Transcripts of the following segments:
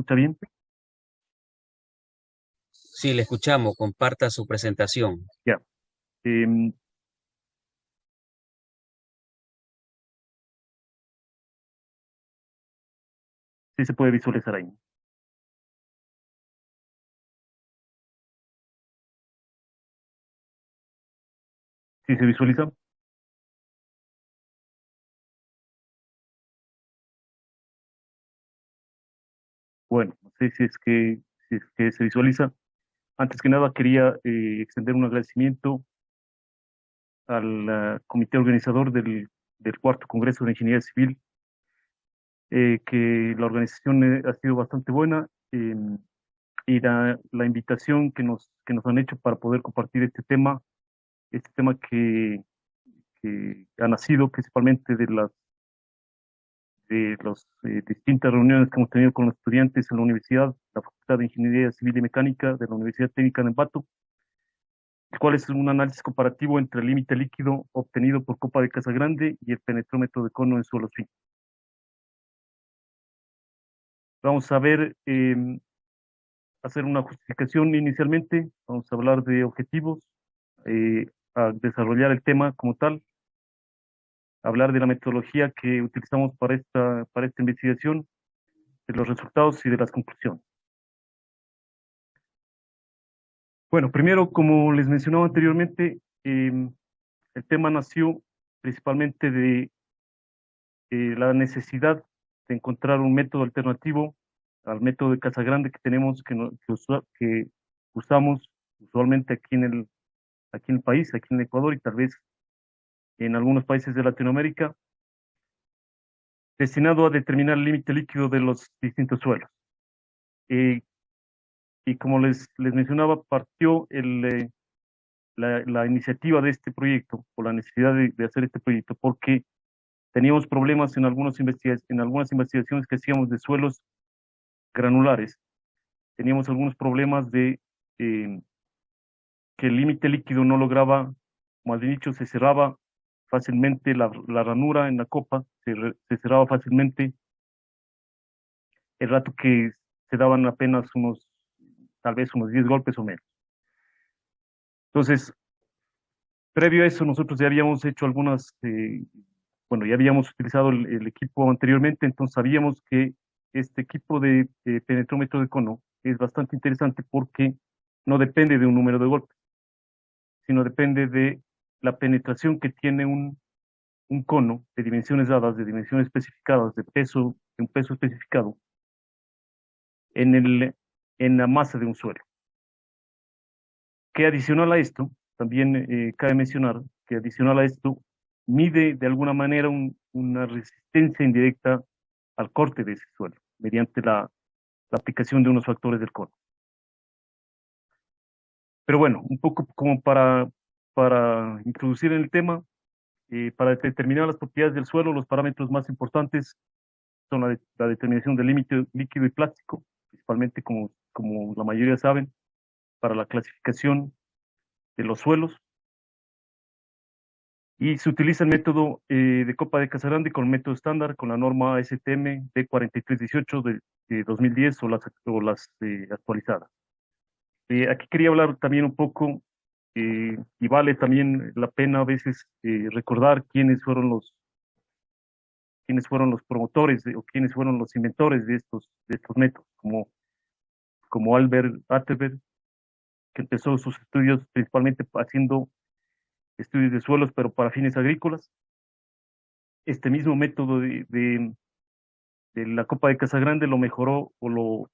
escucha bien? Sí, le escuchamos. Comparta su presentación. Ya. Em, sí se puede visualizar ahí. ¿Sí se visualiza? Bueno, no sé si es que se visualiza. Antes que nada, quería extender un agradecimiento al comité organizador del cuarto Congreso de Ingeniería Civil, que la organización ha sido bastante buena, y la invitación que nos han hecho para poder compartir este tema que ha nacido principalmente de las distintas reuniones que hemos tenido con los estudiantes en la universidad, la Facultad de Ingeniería Civil y Mecánica de la Universidad Técnica de Ambato, el cual es un análisis comparativo entre el límite líquido obtenido por Copa de Casagrande y el penetrómetro de cono en suelos finos. Vamos a ver, hacer una justificación inicialmente, vamos a hablar de objetivos, eh, a desarrollar el tema como tal, hablar de la metodología que utilizamos para esta investigación, de los resultados y de las conclusiones. Bueno, primero, como les mencionaba anteriormente, el tema nació principalmente de la necesidad de encontrar un método alternativo al método de Casagrande que tenemos, que usamos usualmente aquí en el país, aquí en Ecuador y tal vez en algunos países de Latinoamérica, destinado a determinar el límite líquido de los distintos suelos. Eh, y como les mencionaba, partió la iniciativa de este proyecto, o la necesidad de hacer este proyecto, porque teníamos problemas en algunas investigaciones que hacíamos de suelos granulares. Teníamos algunos problemas de eh, que el límite líquido no lograba, como has dicho, se cerraba fácilmente la ranura en la copa, se cerraba fácilmente el rato que se daban apenas tal vez unos 10 golpes o menos. Entonces, previo a eso, nosotros ya habíamos hecho bueno, ya habíamos utilizado el equipo anteriormente, entonces sabíamos que este equipo de penetrómetro de cono es bastante interesante porque no depende de un número de golpes, sino depende de la penetración que tiene un cono de dimensiones dadas, de dimensiones especificadas, de un peso especificado en en la masa de un suelo. Que adicional a esto, también cabe mencionar que adicional a esto, mide de alguna manera una resistencia indirecta al corte de ese suelo, mediante la aplicación de unos factores del cono. Pero bueno, un poco como para introducir en el tema, para determinar las propiedades del suelo, los parámetros más importantes son la determinación del límite líquido y plástico, principalmente como la mayoría saben, para la clasificación de los suelos. Y se utiliza el método de Copa de Casagrande con el método estándar, con la norma STM D4318 de 2010 o las actualizadas. Aquí quería hablar también un poco, y vale también la pena a veces recordar quiénes fueron los promotores o quiénes fueron los inventores de estos métodos, como Albert Atterberg, que empezó sus estudios principalmente haciendo estudios de suelos, pero para fines agrícolas. Este mismo método de la Copa de Casagrande lo mejoró o lo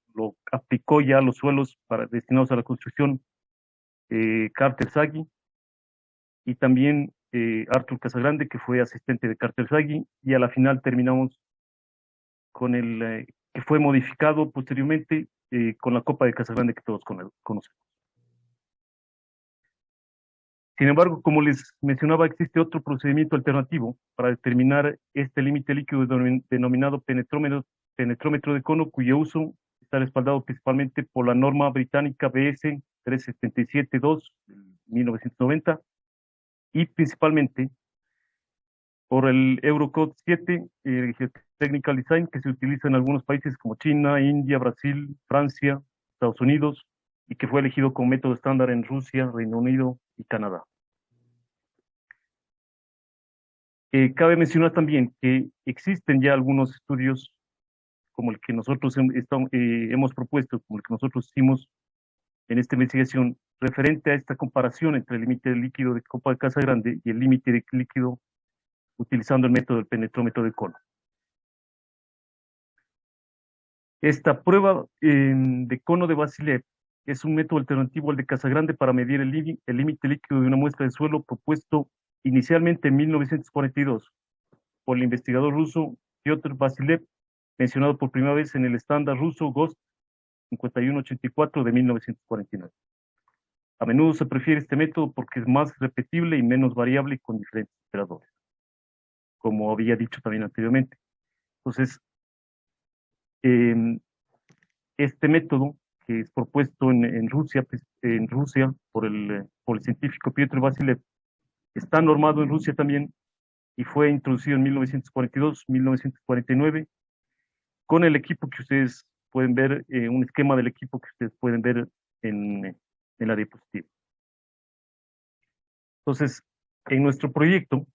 aplicó ya a los suelos destinados a la construcción, Carter Sagi, y también Arthur Casagrande, que fue asistente de Carter Sagi, y a la final terminamos con que fue modificado posteriormente con la Copa de Casagrande que todos conocemos. Sin embargo, como les mencionaba, existe otro procedimiento alternativo para determinar este límite líquido denominado penetrómetro de cono, cuyo uso está respaldado principalmente por la norma británica BS 377-2 de 1990, y principalmente por el Eurocode 7, Geotechnical Design, que se utiliza en algunos países como China, India, Brasil, Francia, Estados Unidos, y que fue elegido como método estándar en Rusia, Reino Unido y Canadá. Cabe mencionar también que existen ya algunos estudios como el que nosotros hemos propuesto, como el que nosotros hicimos en esta investigación, referente a esta comparación entre el límite de líquido de copa de Casa Grande y el límite de líquido utilizando el método del penetrómetro de cono. Esta prueba de cono de Basilev es un método alternativo al de Casagrande para medir el límite líquido de una muestra de suelo propuesto inicialmente en 1942 por el investigador ruso Piotr Basilev, mencionado por primera vez en el estándar ruso GOST 5184 de 1949. A menudo se prefiere este método porque es más repetible y menos variable con diferentes operadores, como había dicho también anteriormente. Entonces, este método, que es propuesto en Rusia, por el científico Piotr Basilev, está normado en Rusia también y fue introducido en 1942-1949 con el equipo que ustedes pueden ver, un esquema del equipo que ustedes pueden ver en la diapositiva. Entonces, en nuestro proyecto,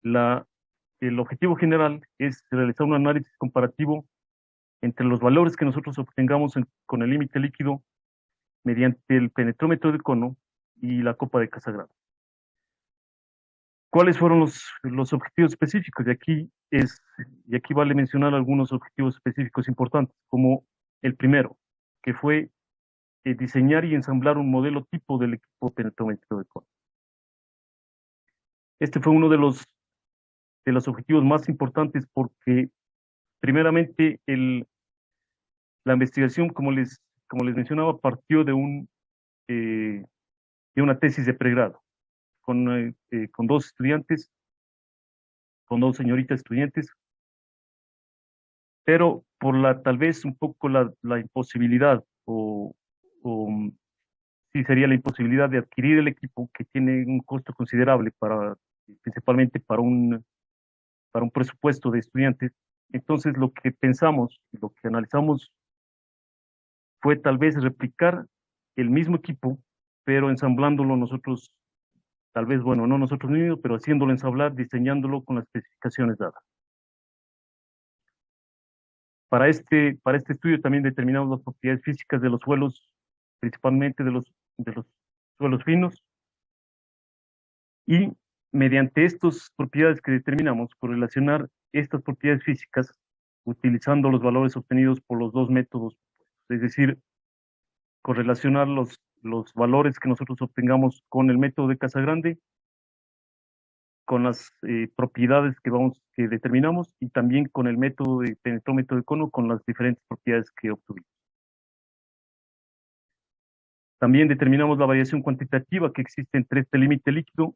el objetivo general es realizar un análisis comparativo entre los valores que nosotros obtengamos con el límite líquido mediante el penetrómetro de cono y la copa de Casagrande. ¿Cuáles fueron los objetivos específicos? Y aquí vale mencionar algunos objetivos específicos importantes, como el primero, que fue diseñar y ensamblar un modelo tipo del equipo penetrómetro de cono. Este fue uno de los objetivos más importantes porque, primeramente, la investigación, como les mencionaba, partió de una tesis de pregrado con dos estudiantes, con dos señoritas estudiantes, pero por tal vez un poco la imposibilidad, o sí sería la imposibilidad de adquirir el equipo, que tiene un costo considerable principalmente para un presupuesto de estudiantes. Entonces lo que pensamos, lo que analizamos fue tal vez replicar el mismo equipo, pero ensamblándolo nosotros, tal vez, bueno, no nosotros mismos, pero haciéndolo ensamblar, diseñándolo con las especificaciones dadas. Para este estudio también determinamos las propiedades físicas de los suelos, principalmente de los suelos finos, y mediante estas propiedades que determinamos, correlacionar estas propiedades físicas utilizando los valores obtenidos por los dos métodos, es decir, correlacionar los valores que nosotros obtengamos con el método de Casagrande, con las propiedades que determinamos, y también con el método de penetrómetro de cono, con las diferentes propiedades que obtuvimos. También determinamos la variación cuantitativa que existe entre este límite líquido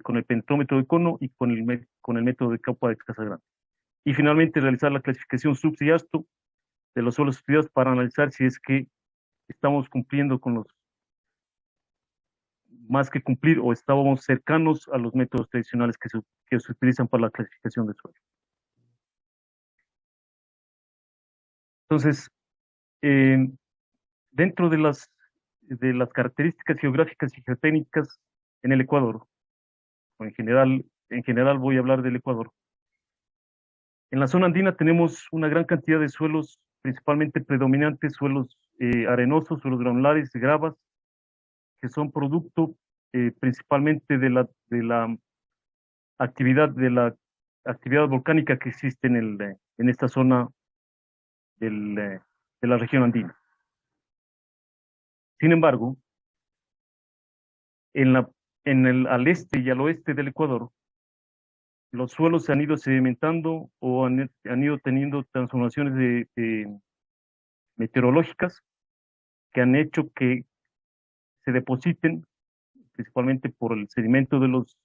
con el penetrómetro de cono y con el método de copa de Casagrande. Y finalmente realizar la clasificación SUBS y ASTO de los suelos estudiados para analizar si es que estamos cumpliendo con más que cumplir, o estábamos cercanos a los métodos tradicionales que se utilizan para la clasificación de suelo. Entonces, dentro de las características geográficas y geotécnicas en el Ecuador, o en general voy a hablar del Ecuador. En la zona andina tenemos una gran cantidad de suelos, principalmente predominantes, suelos arenosos, suelos granulares, gravas, que son producto principalmente de la actividad volcánica que existe en esta zona de la región andina. Sin embargo, al este y al oeste del Ecuador, los suelos se han ido sedimentando o han ido teniendo transformaciones meteorológicas que han hecho que se depositen, principalmente por el sedimento de los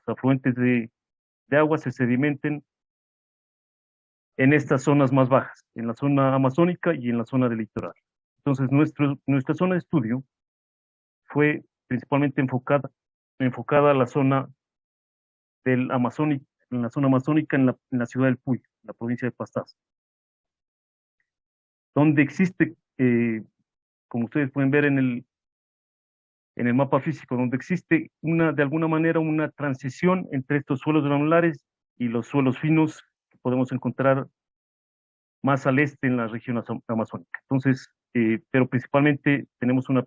afluentes de agua, se sedimenten en estas zonas más bajas, en la zona amazónica y en la zona del litoral. Entonces, nuestra zona de estudio fue principalmente enfocada a la zona del Amazónico, en la zona amazónica, en la ciudad del Puyo, en la provincia de Pastaza, donde existe, como ustedes pueden ver en el mapa físico, donde existe de alguna manera una transición entre estos suelos granulares y los suelos finos que podemos encontrar más al este en la región amazónica. Entonces, pero principalmente tenemos una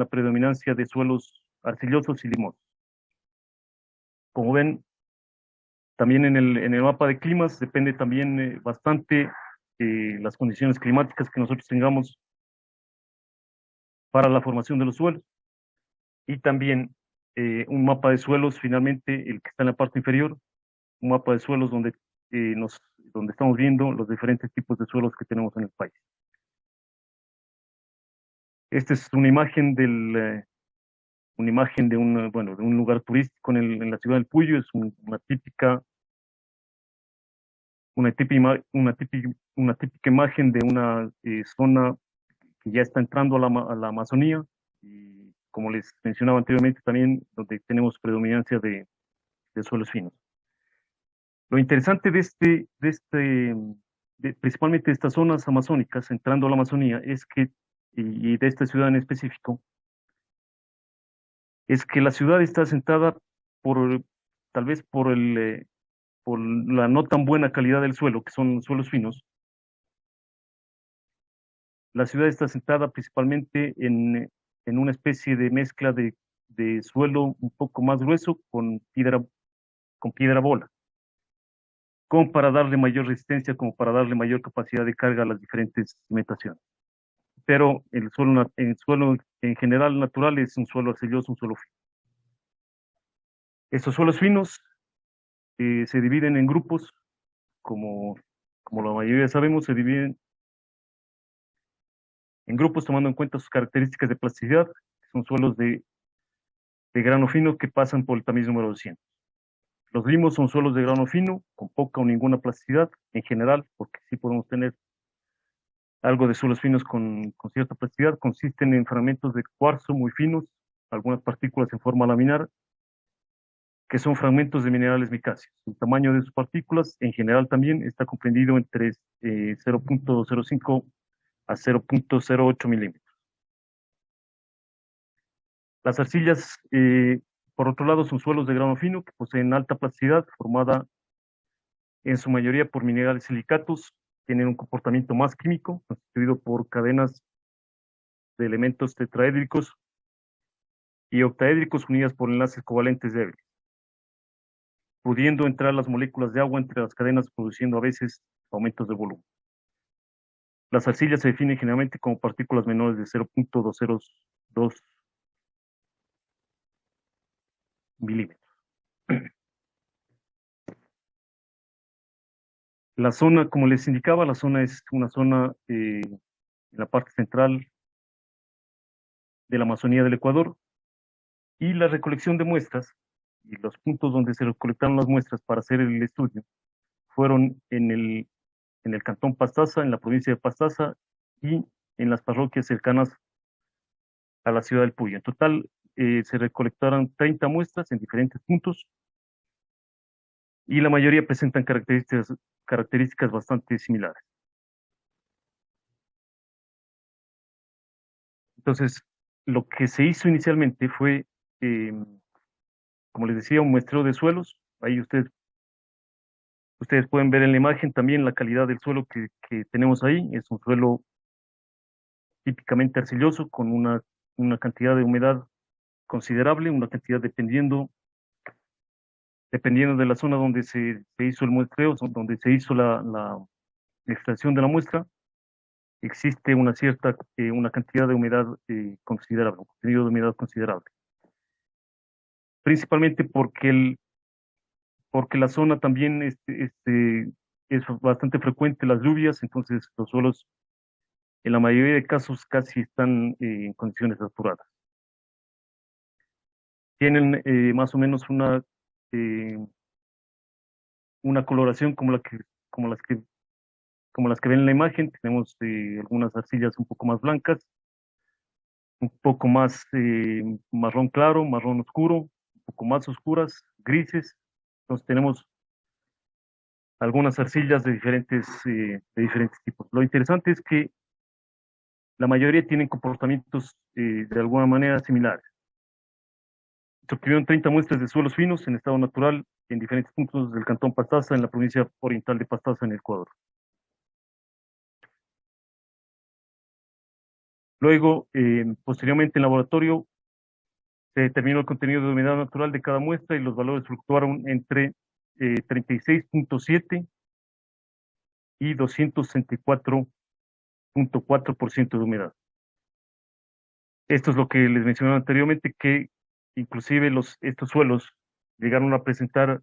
predominancia de suelos arcillosos y limosos. Como ven, también en el mapa de climas depende también bastante las condiciones climáticas que nosotros tengamos para la formación de los suelos. Y también un mapa de suelos, finalmente, el que está en la parte inferior, un mapa de suelos donde estamos viendo los diferentes tipos de suelos que tenemos en el país. Esta es una imagen bueno, de un lugar turístico en la ciudad del Puyo. Es una típica imagen de una zona que ya está entrando a la Amazonía, y como les mencionaba anteriormente también, donde tenemos predominancia de suelos finos. Lo interesante principalmente de estas zonas amazónicas, entrando a la Amazonía, y de esta ciudad en específico, es que la ciudad está asentada tal vez por la no tan buena calidad del suelo, que son suelos finos. La ciudad está asentada principalmente en una especie de mezcla de suelo un poco más grueso con piedra bola, como para darle mayor resistencia, como para darle mayor capacidad de carga a las diferentes cimentaciones. Pero el suelo en general natural es un suelo arcilloso, un suelo fino. Estos suelos finos se dividen en grupos, como, como la mayoría sabemos, se dividen en grupos tomando en cuenta sus características de plasticidad, que son suelos de grano fino que pasan por el tamiz número 200. Los limos son suelos de grano fino, con poca o ninguna plasticidad en general, porque sí podemos tener algo de suelos finos con cierta plasticidad. Consisten en fragmentos de cuarzo muy finos, algunas partículas en forma laminar, que son fragmentos de minerales micáceos. El tamaño de sus partículas en general también está comprendido entre 0.05 a 0.08 milímetros. Las arcillas, por otro lado, son suelos de grano fino que poseen alta plasticidad, formada en su mayoría por minerales silicatos. Tienen un comportamiento más químico, constituido por cadenas de elementos tetraédricos y octaédricos unidas por enlaces covalentes débiles, pudiendo entrar las moléculas de agua entre las cadenas, produciendo a veces aumentos de volumen. Las arcillas se definen generalmente como partículas menores de 0.202 milímetros. La zona, como les indicaba, la zona es una zona en la parte central de la Amazonía del Ecuador, y la recolección de muestras y los puntos donde se recolectaron las muestras para hacer el estudio fueron en el cantón Pastaza, en la provincia de Pastaza, y en las parroquias cercanas a la ciudad del Puyo. En total, se recolectaron 30 muestras en diferentes puntos, y la mayoría presentan características bastante similares. Entonces, lo que se hizo inicialmente fue, eh, como les decía, un muestreo de suelos. Ahí ustedes pueden ver en la imagen también la calidad del suelo que tenemos ahí. Es un suelo típicamente arcilloso, con una cantidad de humedad considerable, una cantidad dependiendo de la zona donde se hizo el muestreo, donde se hizo la extracción de la muestra. Existe una cantidad de humedad considerable, un contenido de humedad considerable. Principalmente porque la zona también es bastante frecuente las lluvias. Entonces los suelos en la mayoría de casos casi están en condiciones saturadas. Tienen más o menos eh, una coloración como las que, como las que ven en la imagen. Tenemos algunas arcillas un poco más blancas, un poco más marrón claro, marrón oscuro, un poco más oscuras, grises, Entonces tenemos algunas arcillas de diferentes tipos. Lo interesante es que la mayoría tienen comportamientos de alguna manera similares. Se obtuvieron 30 muestras de suelos finos en estado natural en diferentes puntos del cantón Pastaza, en la provincia oriental de Pastaza, en Ecuador. Luego, posteriormente en laboratorio, se determinó el contenido de humedad natural de cada muestra y los valores fluctuaron entre 36.7 y 264.4% de humedad. Esto es lo que les mencionaba anteriormente, que inclusive estos suelos llegaron a presentar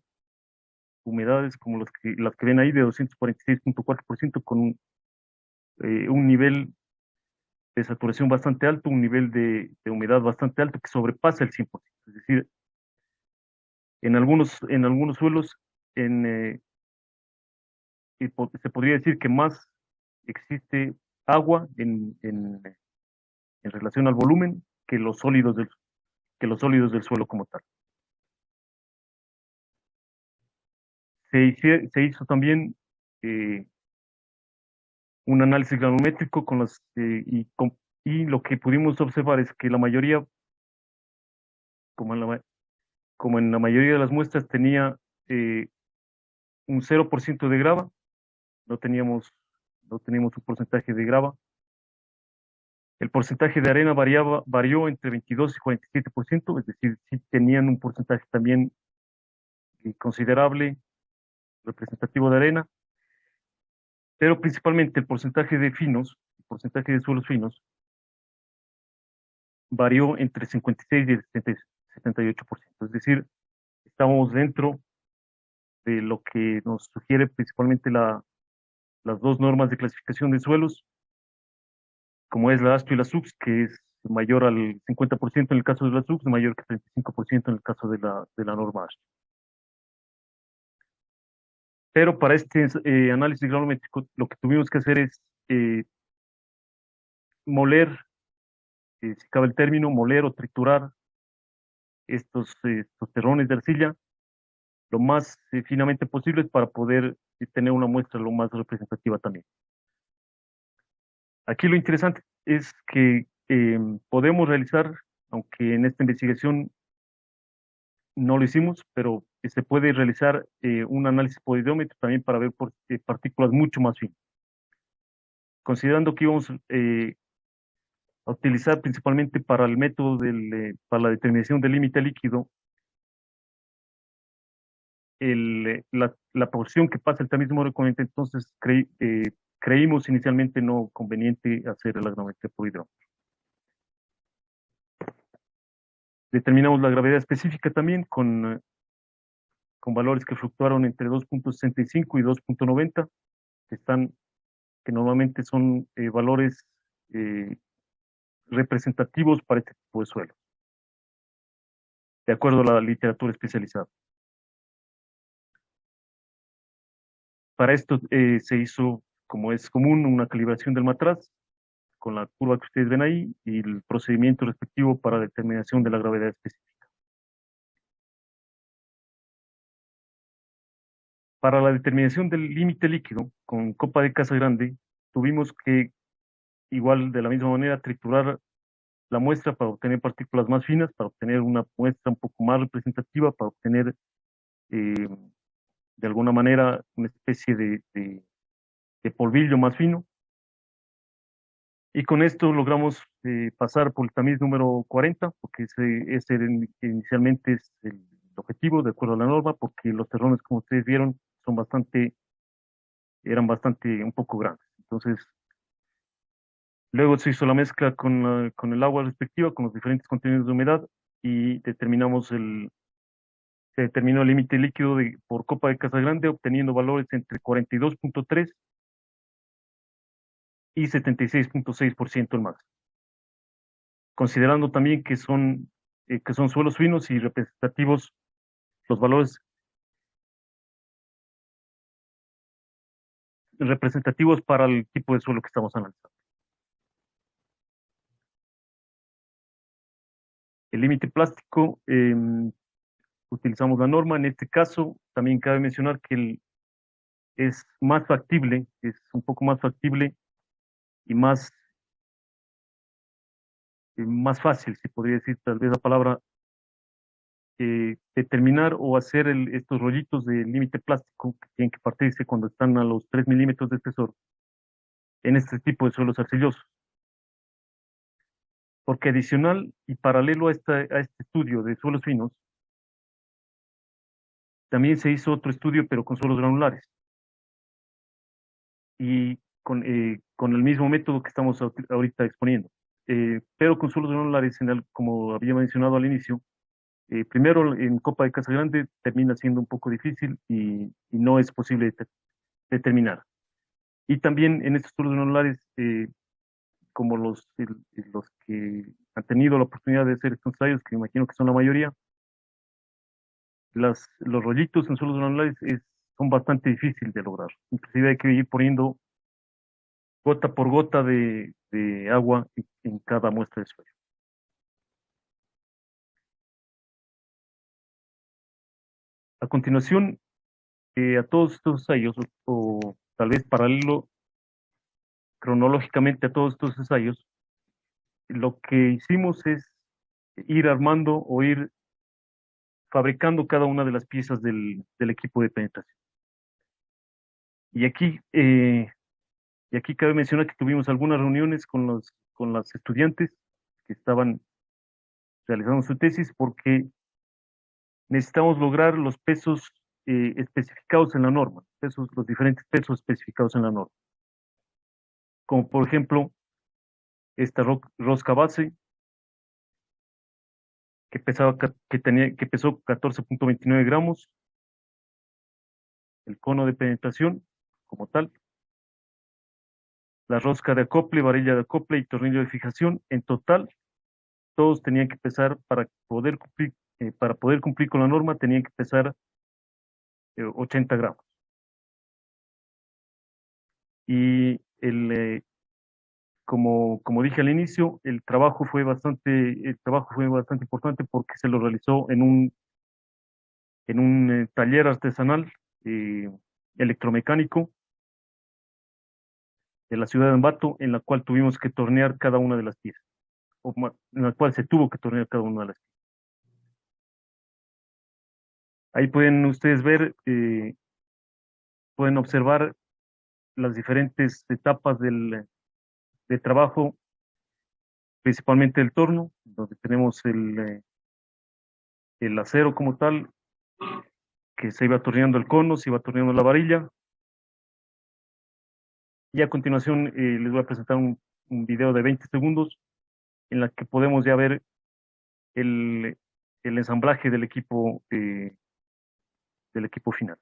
humedades como las que ven ahí de 246.4% con un nivel de saturación bastante alto, un nivel de humedad bastante alto que sobrepasa el 100%. Es decir, en algunos suelos se podría decir que más existe agua en relación al volumen que los sólidos del suelo como tal. Se hizo también un análisis granulométrico y lo que pudimos observar es que la mayoría, como en la mayoría de las muestras, tenía eh, un 0% de grava, no teníamos, no teníamos un porcentaje de grava. El porcentaje de arena varió entre 22 y 47%, es decir, sí tenían un porcentaje también considerable, representativo de arena, pero principalmente el porcentaje de suelos finos, varió entre 56 y el 78%. Es decir, estamos dentro de lo que nos sugiere principalmente las dos normas de clasificación de suelos, como es la ASTO y la SUX, que es mayor al 50% en el caso de la SUX, mayor que 35% en el caso de la norma ASTO. Pero para este análisis granulométrico, lo que tuvimos que hacer es moler, si cabe el término, moler o triturar estos terrones de arcilla lo más finamente posible para poder tener una muestra lo más representativa también. Aquí lo interesante es que podemos realizar, aunque en esta investigación no lo hicimos, pero se puede realizar un análisis por hidrómetro también para ver partículas mucho más finas. Considerando que íbamos a utilizar principalmente para el método para la determinación del límite líquido, la porción que pasa el tamismo recurrente, entonces creímos inicialmente no conveniente hacer la granulometría por hidrómetro. Determinamos la gravedad específica también con valores que fluctuaron entre 2.65 y 2.90, que normalmente son valores eh, representativos para este tipo de suelo, de acuerdo a la literatura especializada. Para esto se hizo, como es común, una calibración del matraz con la curva que ustedes ven ahí y el procedimiento respectivo para determinación de la gravedad específica. Para la determinación del límite líquido con copa de Casa Grande, tuvimos que, igual de la misma manera, triturar la muestra para obtener partículas más finas, para obtener una muestra un poco más representativa, para obtener eh, de alguna manera una especie de polvillo más fino. Y con esto logramos pasar por el tamiz número 40, porque ese inicialmente es el objetivo, de acuerdo a la norma, porque los terrones, como ustedes vieron, eran bastante un poco grandes. Entonces, luego se hizo la mezcla con el agua respectiva, con los diferentes contenidos de humedad, y se determinó el límite líquido por copa de Casa Grande, obteniendo valores entre 42.3 y 76.6% en más. Considerando también que son suelos finos y representativos, los valores representativos para el tipo de suelo que estamos analizando. El límite plástico utilizamos la norma. En este caso, también cabe mencionar que es más factible, es un poco más factible y más fácil, si podría decir tal vez la palabra, determinar o hacer estos rollitos de límite plástico que tienen que partirse cuando están a los 3 milímetros de espesor en este tipo de suelos arcillosos. Porque adicional y paralelo a este estudio de suelos finos, también se hizo otro estudio, pero con suelos granulares y con el mismo método que estamos ahorita exponiendo. Pero con suelos granulares, como había mencionado al inicio, primero en Copa de Casa Grande termina siendo un poco difícil y no es posible determinar. Y también en estos suelos granulares, como los que han tenido la oportunidad de hacer estos ensayos, que me imagino que son la mayoría, los rollitos en suelos granulares son bastante difíciles de lograr. Inclusive hay que ir poniendo gota por gota de agua en cada muestra de suelo. A continuación, a todos estos ensayos, o tal vez paralelo cronológicamente a todos estos ensayos, lo que hicimos es ir armando o ir fabricando cada una de las piezas del equipo de penetración. Y aquí, eh, y aquí cabe mencionar que tuvimos algunas reuniones con las estudiantes que estaban realizando su tesis porque necesitamos lograr los pesos especificados en la norma, los diferentes pesos especificados en la norma. Como por ejemplo, esta rosca base que pesó 14.29 gramos, el cono de penetración como tal, la rosca de acople, varilla de acople y tornillo de fijación. En total, todos tenían que pesar para poder cumplir con la norma, tenían que pesar 80 gramos. Y como dije al inicio, el trabajo fue bastante importante porque se lo realizó en un taller artesanal eh, electromecánico de la ciudad de Ambato, en la cual tuvimos que tornear cada una de las piezas, en la cual se tuvo que tornear cada una de las piezas. Ahí pueden ustedes ver, pueden observar las diferentes etapas de trabajo, principalmente el torno, donde tenemos el acero como tal, que se iba torneando el cono, se iba torneando la varilla. Y a continuación les voy a presentar un video de 20 segundos en la que podemos ya ver el, el ensamblaje del equipo final.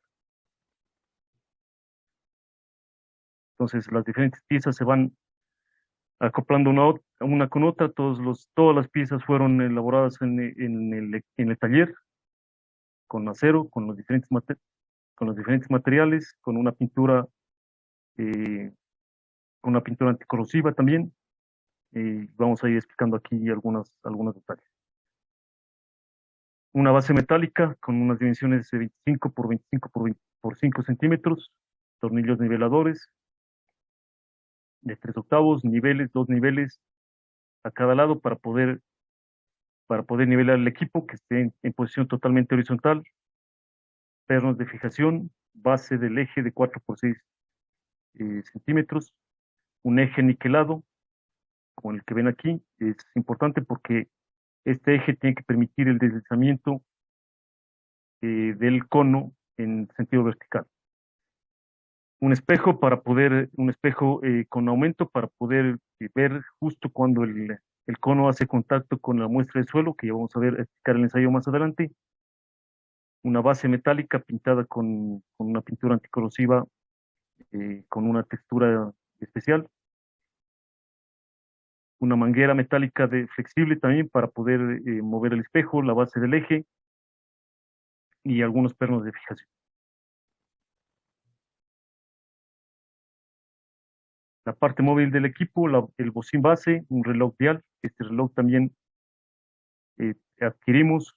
Entonces las diferentes piezas se van acoplando una con otra. Todas las piezas fueron elaboradas en el taller con acero, con los diferentes materiales, eh, con una pintura anticorrosiva también. Vamos a ir explicando aquí algunos detalles. Una base metálica con unas dimensiones de 25 por 25 por 5 centímetros, tornillos niveladores de 3/8, dos niveles a cada lado para poder nivelar el equipo que esté en posición totalmente horizontal, pernos de fijación, base del eje de 4 por 6 centímetros, un eje niquelado, como el que ven aquí. Es importante porque este eje tiene que permitir el deslizamiento del cono en sentido vertical. Un espejo con aumento para poder ver justo cuando el cono hace contacto con la muestra de suelo, que ya vamos a ver explicar el ensayo más adelante. Una base metálica pintada con una pintura anticorrosiva con una textura especial. Una manguera metálica flexible también para poder mover el espejo, la base del eje y algunos pernos de fijación. La parte móvil del equipo, el bocín base, un reloj dial. Este reloj también adquirimos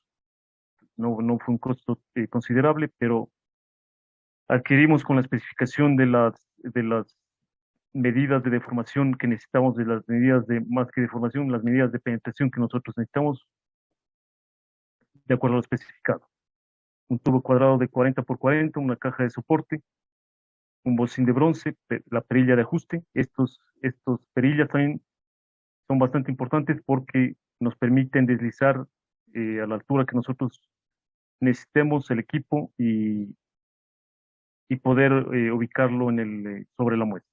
no fue un costo considerable, pero adquirimos con la especificación de las medidas de deformación que necesitamos, de las medidas de, más que deformación, las medidas de penetración que nosotros necesitamos, de acuerdo a lo especificado. Un tubo cuadrado de 40 por 40, una caja de soporte, un bocín de bronce, la perilla de ajuste. Estos perillas también son bastante importantes porque nos permiten deslizar a la altura que nosotros necesitemos el equipo y poder ubicarlo sobre la muestra.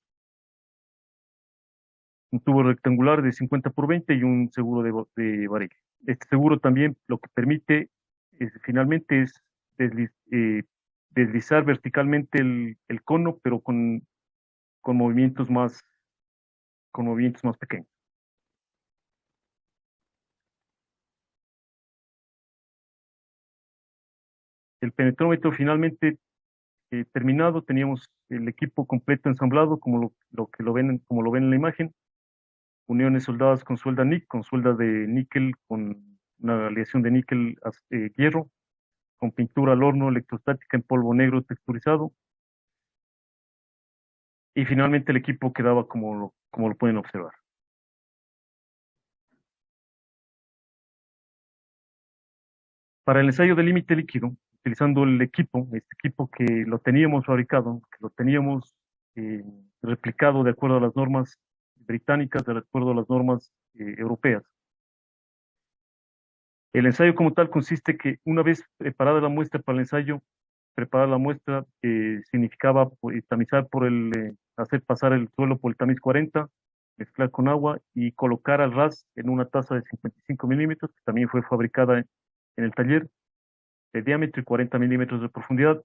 Un tubo rectangular de 50 por 20 y un seguro de varilla. Este seguro también lo que permite finalmente es deslizar verticalmente el cono, pero con movimientos con movimientos más pequeños. El penetrómetro finalmente terminado, teníamos el equipo completo ensamblado, como lo ven en la imagen, uniones soldadas con suelda de níquel, con una aleación de níquel hierro, con pintura al horno electrostática en polvo negro texturizado, y finalmente el equipo quedaba como lo pueden observar. Para el ensayo de límite líquido, utilizando este equipo que lo teníamos fabricado, que lo teníamos eh, replicado de acuerdo a las normas británicas, de acuerdo a las normas europeas. El ensayo como tal consiste que una vez preparada la muestra para el ensayo, preparar la muestra significaba tamizar hacer pasar el suelo por el tamiz 40, mezclar con agua y colocar al ras en una taza de 55 milímetros, que también fue fabricada en el taller, de diámetro y 40 milímetros de profundidad.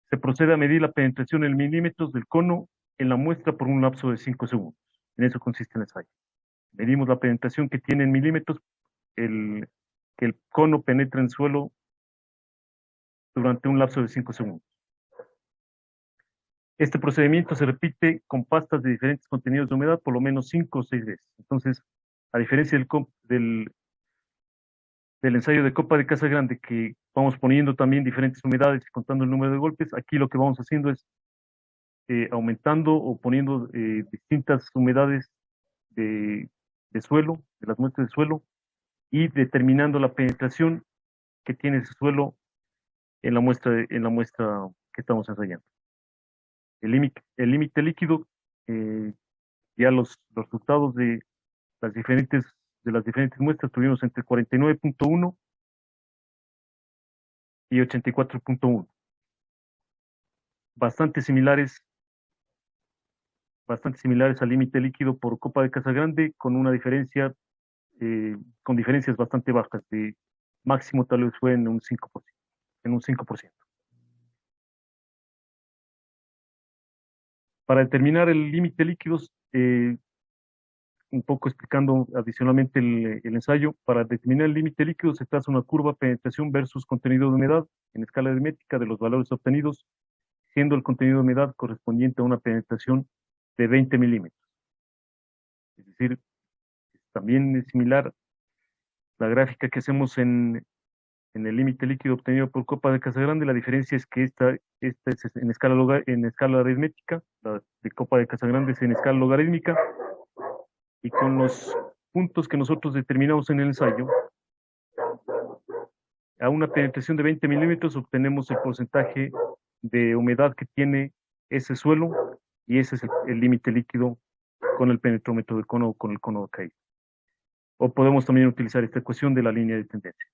Se procede a medir la penetración en milímetros del cono en la muestra por un lapso de 5 segundos. En eso consiste el ensayo. Medimos la penetración que tiene en milímetros, que el cono penetra en suelo durante un lapso de 5 segundos. Este procedimiento se repite con pastas de diferentes contenidos de humedad por lo menos 5 o 6 veces. Entonces, a diferencia del ensayo de copa de casa grande, que vamos poniendo también diferentes humedades y contando el número de golpes, aquí lo que vamos haciendo es aumentando o poniendo distintas humedades de, de suelo, de las muestras de suelo, y determinando la penetración que tiene ese suelo en la muestra que estamos ensayando. El límite líquido, eh, ya los resultados de las diferentes muestras tuvimos entre 49.1 y 84.1, bastante similares, bastante similares al límite líquido por copa de casa grande, con diferencias bastante bajas, de máximo tal vez fue en un 5%, en un 5%. Para determinar el límite líquidos, un poco explicando adicionalmente el ensayo, para determinar el límite líquido se traza una curva penetración versus contenido de humedad en escala aritmética de los valores obtenidos, siendo el contenido de humedad correspondiente a una penetración de 20 milímetros. Es decir, también es similar la gráfica que hacemos en el límite líquido obtenido por copa de casa grande. La diferencia es que esta es en escala aritmética, la de copa de casa grande es en escala logarítmica, y con los puntos que nosotros determinamos en el ensayo, a una penetración de 20 milímetros obtenemos el porcentaje de humedad que tiene ese suelo, y ese es el límite líquido con el penetrómetro del cono o con el cono de caída. O podemos también utilizar esta ecuación de la línea de tendencia.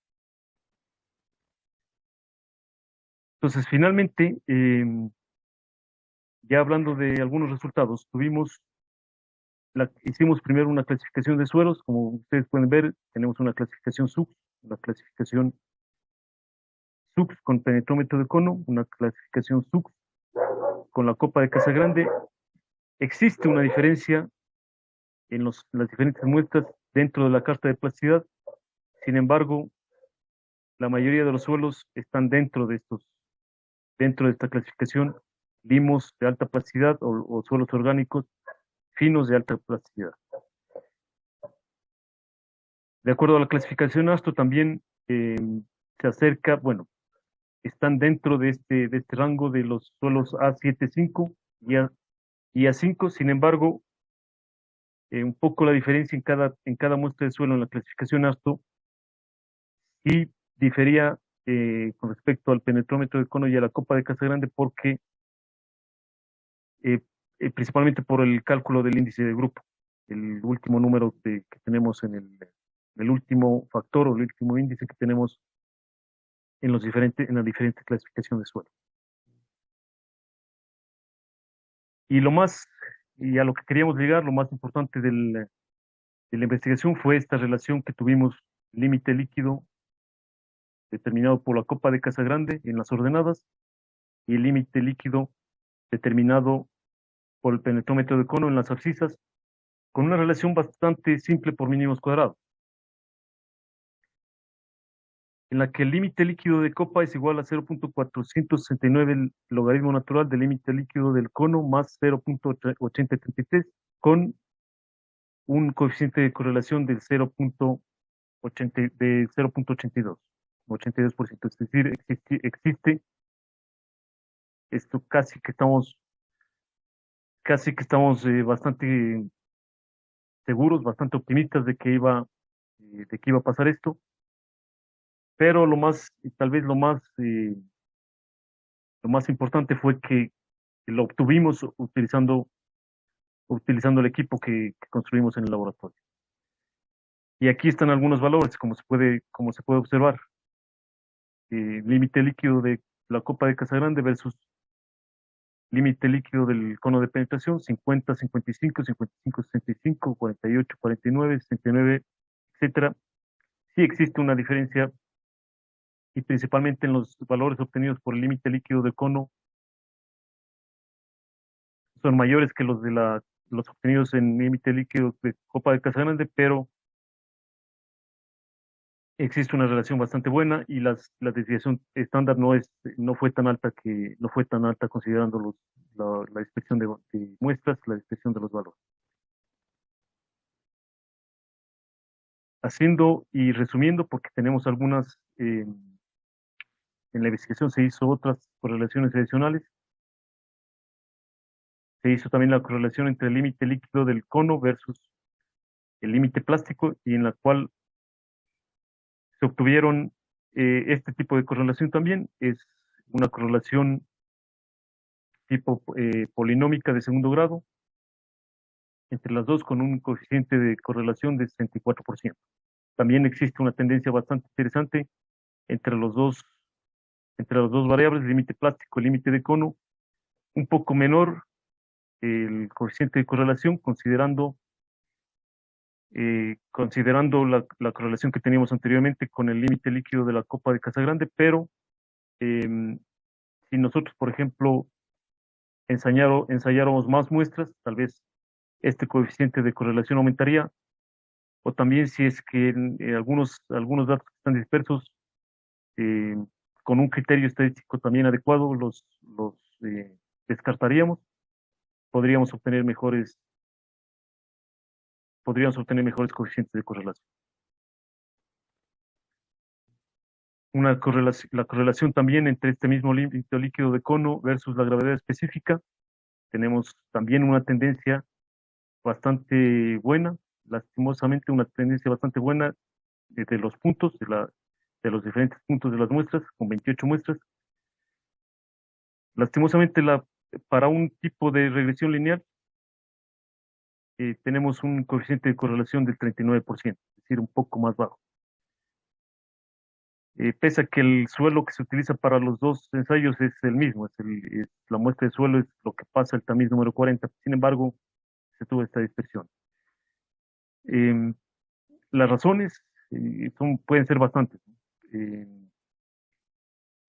Entonces, finalmente, ya hablando de algunos resultados, hicimos primero una clasificación de suelos. Como ustedes pueden ver, tenemos una clasificación SUX, una clasificación SUX con penetrómetro de cono, una clasificación SUX con la copa de casa grande. Existe una diferencia en las diferentes muestras dentro de la carta de plasticidad. Sin embargo, la mayoría de los suelos están dentro de esta clasificación. Limos de alta plasticidad o suelos orgánicos finos de alta plasticidad. De acuerdo a la clasificación ASTO, también se acerca, bueno, están dentro de este rango de los suelos A75 y A5. Sin embargo, un poco la diferencia en cada muestra de suelo en la clasificación ASTO y difería con respecto al penetrómetro de cono y a la copa de Casagrande porque eh, principalmente por el cálculo del índice de grupo, el último número que tenemos el último factor o el último índice que tenemos en las diferentes clasificaciones de suelo. Y y a lo que queríamos llegar, lo más importante de la investigación fue esta relación que tuvimos, límite líquido determinado por la copa de Casagrande en las ordenadas y el límite líquido determinado por el penetrómetro de cono en las abscisas, con una relación bastante simple por mínimos cuadrados, en la que el límite líquido de copa es igual a 0.469 el logaritmo natural del límite líquido del cono más 0.8033, con un coeficiente de correlación del 0.82, 82%. Es decir, existe esto casi que estamos bastante seguros, bastante optimistas de que iba a pasar esto, pero tal vez lo más importante fue que lo obtuvimos utilizando el equipo que construimos en el laboratorio. Y aquí están algunos valores, como se puede observar. Límite líquido de la copa de Casagrande versus límite líquido del cono de penetración, 50, 55, 55, 65, 48, 49, 69, etcétera. Sí existe una diferencia y principalmente en los valores obtenidos por el límite líquido del cono son mayores que los obtenidos en límite líquido de copa de Casagrande, pero existe una relación bastante buena y la desviación estándar no fue tan alta considerando la dispersión de muestras, la dispersión de los valores. Haciendo y resumiendo, porque tenemos en la investigación se hizo otras correlaciones adicionales. Se hizo también la correlación entre el límite líquido del cono versus el límite plástico y en la cual se obtuvieron este tipo de correlación también. Es una correlación tipo polinómica de segundo grado entre las dos con un coeficiente de correlación de 64%. También existe una tendencia bastante interesante entre entre las dos variables, límite plástico y límite de cono, un poco menor el coeficiente de correlación, considerando la correlación que teníamos anteriormente con el límite líquido de la copa de Casagrande, pero em, si nosotros, por ejemplo, ensayáramos más muestras, tal vez este coeficiente de correlación aumentaría, o también si es que algunos datos que están dispersos, eh, con un criterio estadístico también adecuado, los descartaríamos, podríamos obtener mejores, podríamos obtener mejores coeficientes de correlación. La correlación también entre este mismo límite líquido de cono versus la gravedad específica, tenemos también una tendencia bastante buena, lastimosamente una tendencia bastante buena de los puntos, de los diferentes puntos de las muestras, con 28 muestras. Lastimosamente, para un tipo de regresión lineal, tenemos un coeficiente de correlación del 39%, es decir, un poco más bajo. Pese a que el suelo que se utiliza para los dos ensayos es el mismo, la muestra de suelo es lo que pasa el tamiz número 40, sin embargo, se tuvo esta dispersión. Em, las razones pueden ser bastantes, ¿no?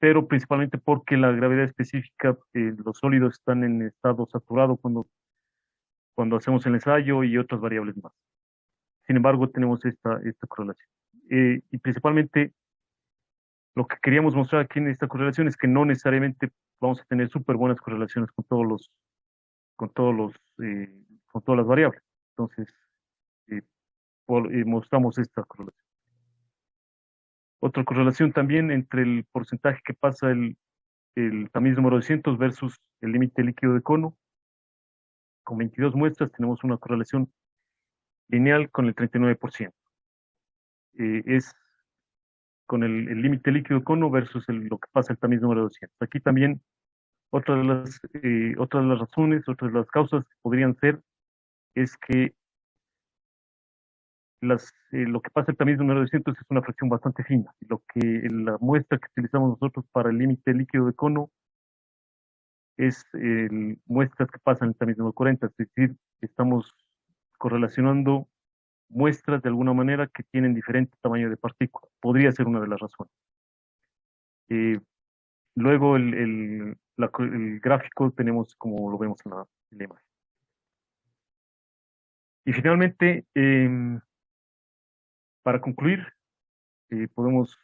Pero principalmente porque la gravedad específica, los sólidos están en estado saturado cuando hacemos el ensayo y otras variables más. Sin embargo, tenemos esta correlación. Y principalmente lo que queríamos mostrar aquí en esta correlación es que no necesariamente vamos a tener súper buenas correlaciones con todos los, eh, con todas las variables. Entonces, mostramos esta correlación. Otra correlación también entre el porcentaje que pasa el tamiz número 200 versus el límite líquido de cono. Con 22 muestras tenemos una correlación lineal con el 39%. Es con el límite líquido de cono versus lo que pasa el tamiz número 200. Aquí también otra de las razones, otras de las causas que podrían ser es que lo que pasa el tamiz número 200 es una fracción bastante fina. Lo que la muestra que utilizamos nosotros para el límite líquido de cono es muestras que pasan el tamiz número 40, es decir, estamos correlacionando muestras de alguna manera que tienen diferente tamaño de partícula. Podría ser una de las razones. Eh, Luego el gráfico tenemos como lo vemos en la imagen. Y finalmente, para concluir, podemos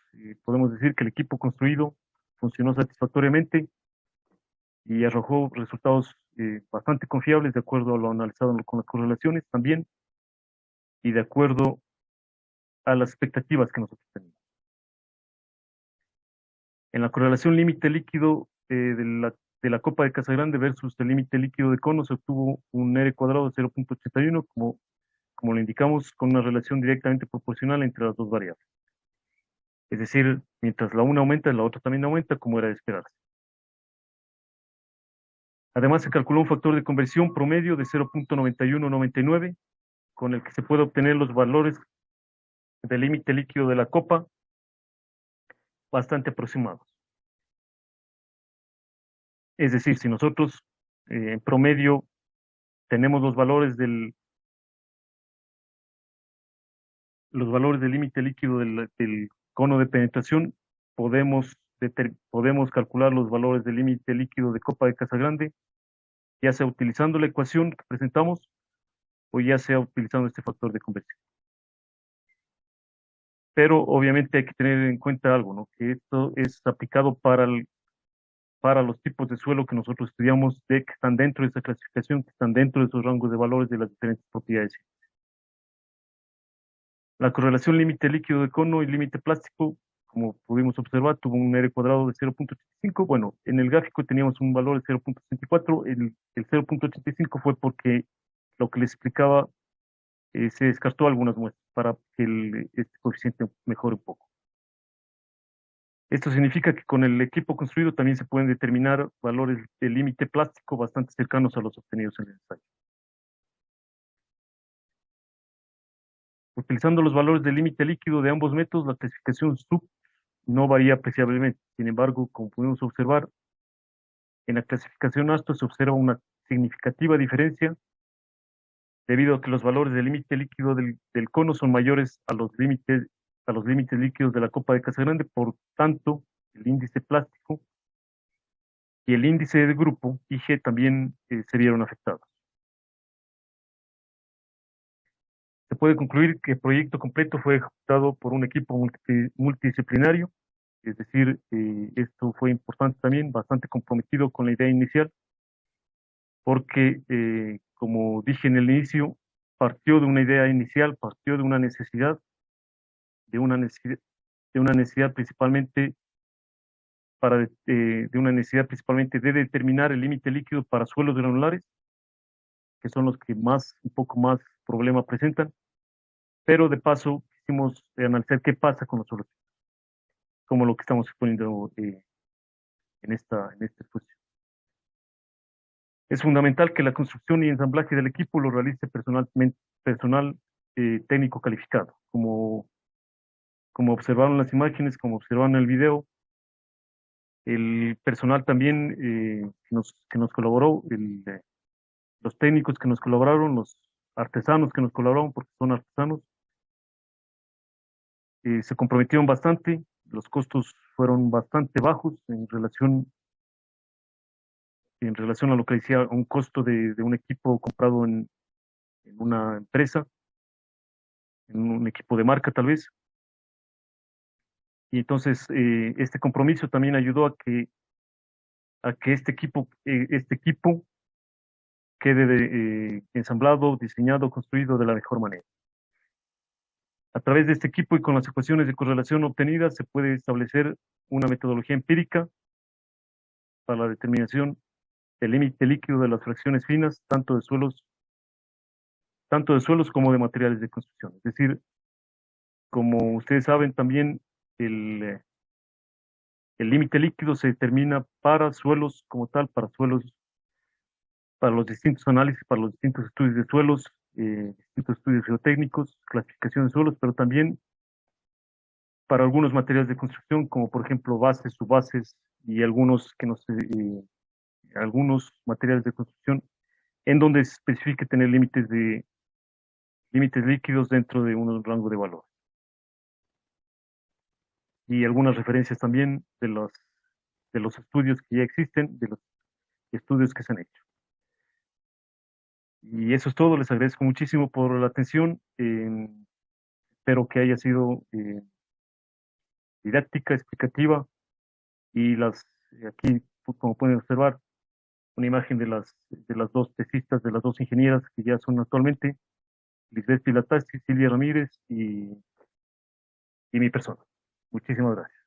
decir que el equipo construido funcionó satisfactoriamente y arrojó resultados bastante confiables de acuerdo a lo analizado con las correlaciones también y de acuerdo a las expectativas que nosotros teníamos. En la correlación límite líquido de la copa de Casagrande versus el límite líquido de cono se obtuvo un R cuadrado de 0.81, como lo indicamos, con una relación directamente proporcional entre las dos variables. Es decir, mientras la una aumenta, la otra también aumenta, como era de esperarse. Además, se calculó un factor de conversión promedio de 0.9199, con el que se puede obtener los valores del límite líquido de la copa bastante aproximados. Es decir, si nosotros en promedio tenemos los valores del límite líquido del cono de penetración, podemos calcular los valores del límite líquido de copa de Casagrande, ya sea utilizando la ecuación que presentamos o ya sea utilizando este factor de conversión. Pero obviamente hay que tener en cuenta algo, ¿no? Que esto es aplicado para los tipos de suelo que nosotros estudiamos, que están dentro de esa clasificación, que están dentro de esos rangos de valores de las diferentes propiedades. La correlación límite líquido de cono y límite plástico, como pudimos observar, tuvo un R cuadrado de 0.85. Bueno, en el gráfico teníamos un valor de 0.84. El 0.85 fue porque lo que les explicaba, se descartó algunas muestras para que este coeficiente mejore un poco. Esto significa que con el equipo construido también se pueden determinar valores de límite plástico bastante cercanos a los obtenidos en el ensayo. Utilizando los valores de límite líquido de ambos métodos, la clasificación sub no varía apreciablemente. Sin embargo, como pudimos observar, en la clasificación ASTO se observa una significativa diferencia debido a que los valores del límite líquido del cono son mayores a los límites líquidos de la copa de Casagrande. Por tanto, el índice plástico y el índice de grupo, IG, también se vieron afectados. Se puede concluir que el proyecto completo fue ejecutado por un equipo multidisciplinario, es decir, esto fue importante también, bastante comprometido con la idea inicial, porque, como dije en el inicio, partió de una idea inicial, partió de una necesidad, de una necesidad principalmente de una necesidad principalmente de determinar el límite líquido para suelos granulares, que son los que un poco más problema presentan, pero de paso quisimos analizar qué pasa con los suelos, como lo que estamos exponiendo en esta exposición. Es fundamental que la construcción y ensamblaje del equipo lo realice personal técnico calificado. Como observaron las imágenes, como observaron el video, el personal también que nos colaboró, los técnicos que nos colaboraron, los artesanos que nos colaboraron, porque son artesanos, se comprometieron bastante. Los costos fueron bastante bajos en relación a lo que decía un costo de un equipo comprado en una empresa, en un equipo de marca tal vez. Y entonces este compromiso también ayudó a que este equipo quede ensamblado, diseñado, construido de la mejor manera. A través de este equipo y con las ecuaciones de correlación obtenidas se puede establecer una metodología empírica para la determinación del límite líquido de las fracciones finas, tanto de suelos como de materiales de construcción. Es decir, como ustedes saben también, el límite líquido se determina para suelos como tal, para suelos, para los distintos análisis, para los distintos estudios de suelos, distintos estudios geotécnicos, clasificación de suelos, pero también para algunos materiales de construcción, como por ejemplo bases, subbases y algunos materiales de construcción, en donde se especifique tener límites líquidos dentro de un rango de valor. Y algunas referencias también de los estudios que ya existen, de los estudios que se han hecho. Y eso es todo, les agradezco muchísimo por la atención. Espero que haya sido didáctica, explicativa y aquí, como pueden observar, una imagen de las dos tesistas, de las dos ingenieras que ya son actualmente, Lisbeth Pilatasti, Silvia Ramírez y mi persona. Muchísimas gracias.